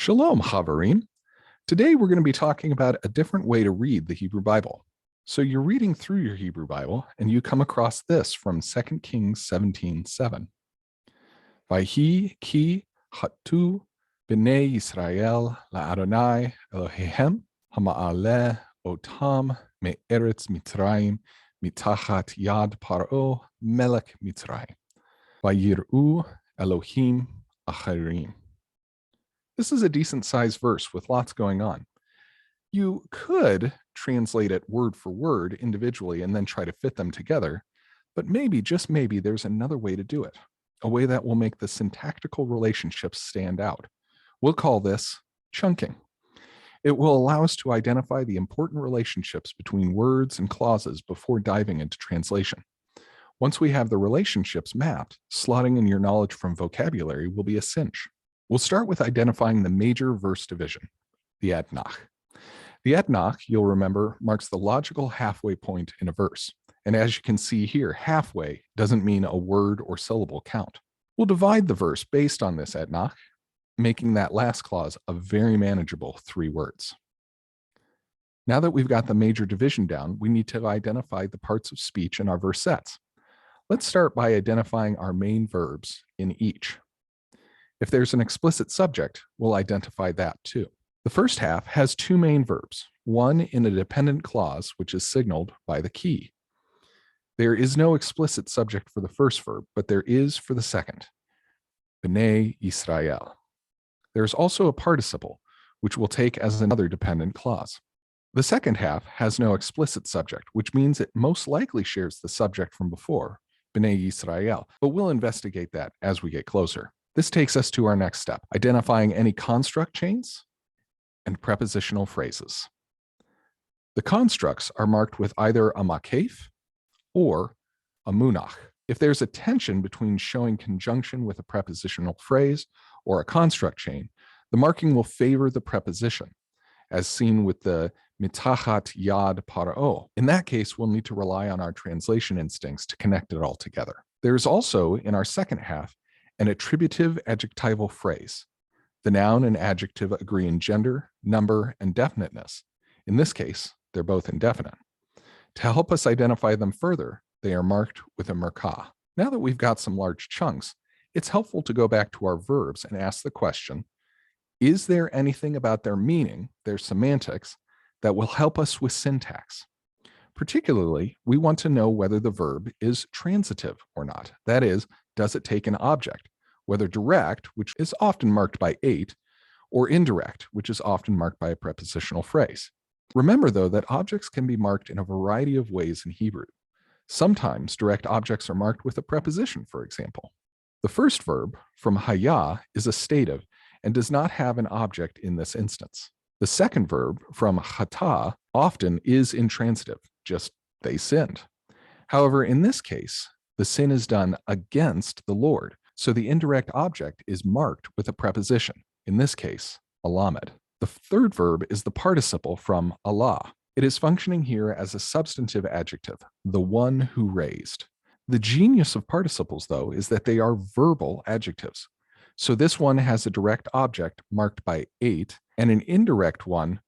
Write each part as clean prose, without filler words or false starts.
Shalom, Havarim. Today we're going to be talking about a different way to read the Hebrew Bible. So you're reading through your Hebrew Bible and you come across this from 2 Kings 17:7. Vayhi ki hatu b'nei Yisrael la'Adonai Elohehem hama'aleh otam me'eretz Mitzrayim mitachat yad paro melech Mitzrayim vayir'u Elohim acharim. This is a decent-sized verse with lots going on. You could translate it word for word individually and then try to fit them together, but maybe, just maybe, there's another way to do it, a way that will make the syntactical relationships stand out. We'll call this chunking. It will allow us to identify the important relationships between words and clauses before diving into translation. Once we have the relationships mapped, slotting in your knowledge from vocabulary will be a cinch. We'll start with identifying the major verse division, the etnach. The etnach, you'll remember, marks the logical halfway point in a verse. And as you can see here, halfway doesn't mean a word or syllable count. We'll divide the verse based on this etnach, making that last clause a very manageable 3 words. Now that we've got the major division down, we need to identify the parts of speech in our verse sets. Let's start by identifying our main verbs in each. If there's an explicit subject, we'll identify that too. The first half has 2 main verbs, one in a dependent clause, which is signaled by the key. There is no explicit subject for the first verb, but there is for the second, B'nai Yisrael. There's also a participle, which we'll take as another dependent clause. The second half has no explicit subject, which means it most likely shares the subject from before, B'nai Yisrael, but we'll investigate that as we get closer. This takes us to our next step, identifying any construct chains and prepositional phrases. The constructs are marked with either a makef or a munach. If there's a tension between showing conjunction with a prepositional phrase or a construct chain, the marking will favor the preposition, as seen with the mitachat yad paro. In that case, we'll need to rely on our translation instincts to connect it all together. There's also, in our second half, an attributive adjectival phrase. The noun and adjective agree in gender, number, and definiteness. In this case, they're both indefinite. To help us identify them further, they are marked with a merkah. Now that we've got some large chunks, it's helpful to go back to our verbs and ask the question, is there anything about their meaning, their semantics, that will help us with syntax? Particularly, we want to know whether the verb is transitive or not. That is, does it take an object, whether direct, which is often marked by 8, or indirect, which is often marked by a prepositional phrase. Remember, though, that objects can be marked in a variety of ways in Hebrew. Sometimes direct objects are marked with a preposition, for example. The first verb, from haya, is a stative and does not have an object in this instance. The second verb, from chata, often is intransitive, just they sinned. However, in this case, the sin is done against the Lord, so the indirect object is marked with a preposition, in this case, alamed. The third verb is the participle from Allah. It is functioning here as a substantive adjective, the one who raised. The genius of participles, though, is that they are verbal adjectives. So this one has a direct object marked by 8, and an indirect one,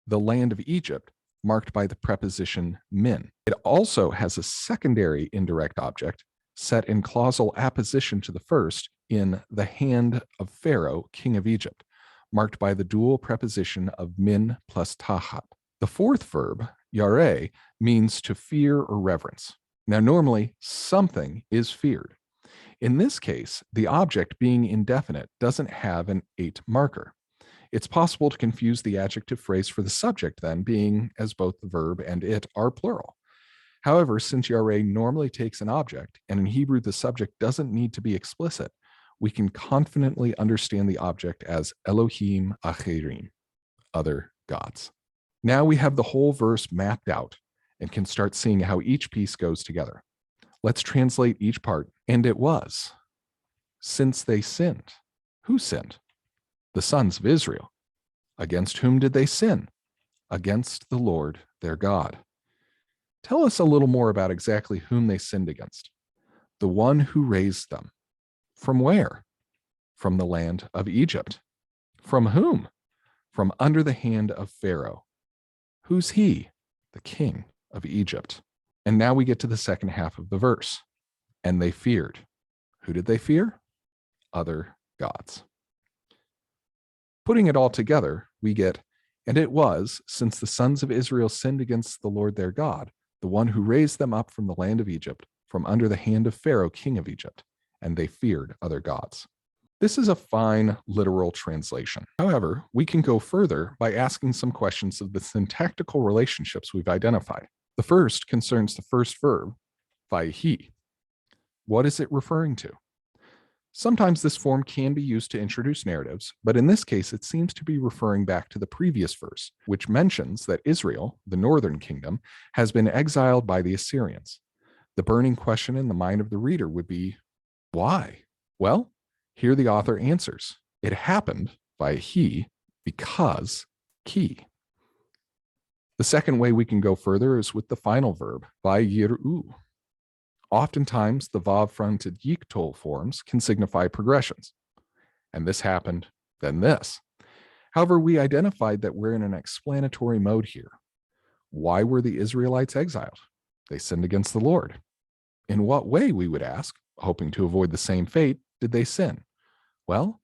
the land of Egypt, marked by the preposition min. It also has a secondary indirect object set in clausal apposition to the first in the hand of Pharaoh, king of Egypt, marked by the dual preposition of min plus tahat. The fourth verb, yareh, means to fear or reverence. Now, normally, something is feared. In this case, the object being indefinite doesn't have an 8 marker. It's possible to confuse the adjective phrase for the subject then, being as both the verb and it are plural. However, since yareh normally takes an object, and in Hebrew the subject doesn't need to be explicit, we can confidently understand the object as Elohim acherim, other gods. Now we have the whole verse mapped out and can start seeing how each piece goes together. Let's translate each part. And it was, since they sinned. Who sinned? The sons of Israel. Against whom did they sin? Against the Lord their God. Tell us a little more about exactly whom they sinned against. The one who raised them. From where? From the land of Egypt. From whom? From under the hand of Pharaoh. Who's he? The king of Egypt. And now we get to the second half of the verse. And they feared. Who did they fear? Other gods. Putting it all together, we get, and it was, since the sons of Israel sinned against the Lord their God, the one who raised them up from the land of Egypt, from under the hand of Pharaoh, king of Egypt, and they feared other gods. This is a fine literal translation. However, we can go further by asking some questions of the syntactical relationships we've identified. The first concerns the first verb, vaihi. What is it referring to? Sometimes this form can be used to introduce narratives, but in this case, it seems to be referring back to the previous verse, which mentions that Israel, the northern kingdom, has been exiled by the Assyrians. The burning question in the mind of the reader would be, why? Well, here the author answers. It happened by he, because ki. The second way we can go further is with the final verb, vayiru. Oftentimes, the vav-fronted yiktol forms can signify progressions. And this happened, then this. However, we identified that we're in an explanatory mode here. Why were the Israelites exiled? They sinned against the Lord. In what way, we would ask, hoping to avoid the same fate, did they sin? Well,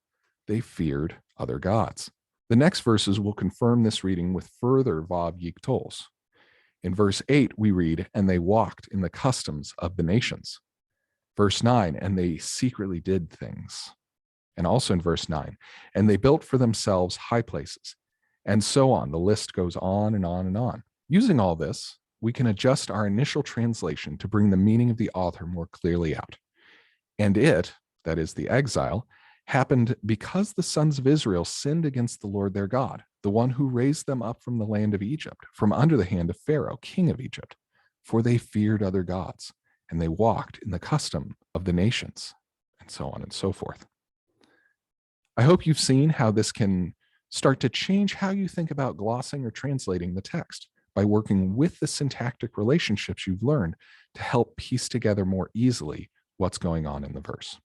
they feared other gods. The next verses will confirm this reading with further vav yiktols. In verse 8, we read, and they walked in the customs of the nations. Verse 9, and they secretly did things. And also in verse 9, and they built for themselves high places. And so on. The list goes on and on and on. Using all this, we can adjust our initial translation to bring the meaning of the author more clearly out. And it, that is the exile, happened because the sons of Israel sinned against the Lord their God, the one who raised them up from the land of Egypt, from under the hand of Pharaoh, king of Egypt. For they feared other gods, and they walked in the custom of the nations, and so on and so forth. I hope you've seen how this can start to change how you think about glossing or translating the text by working with the syntactic relationships you've learned to help piece together more easily what's going on in the verse.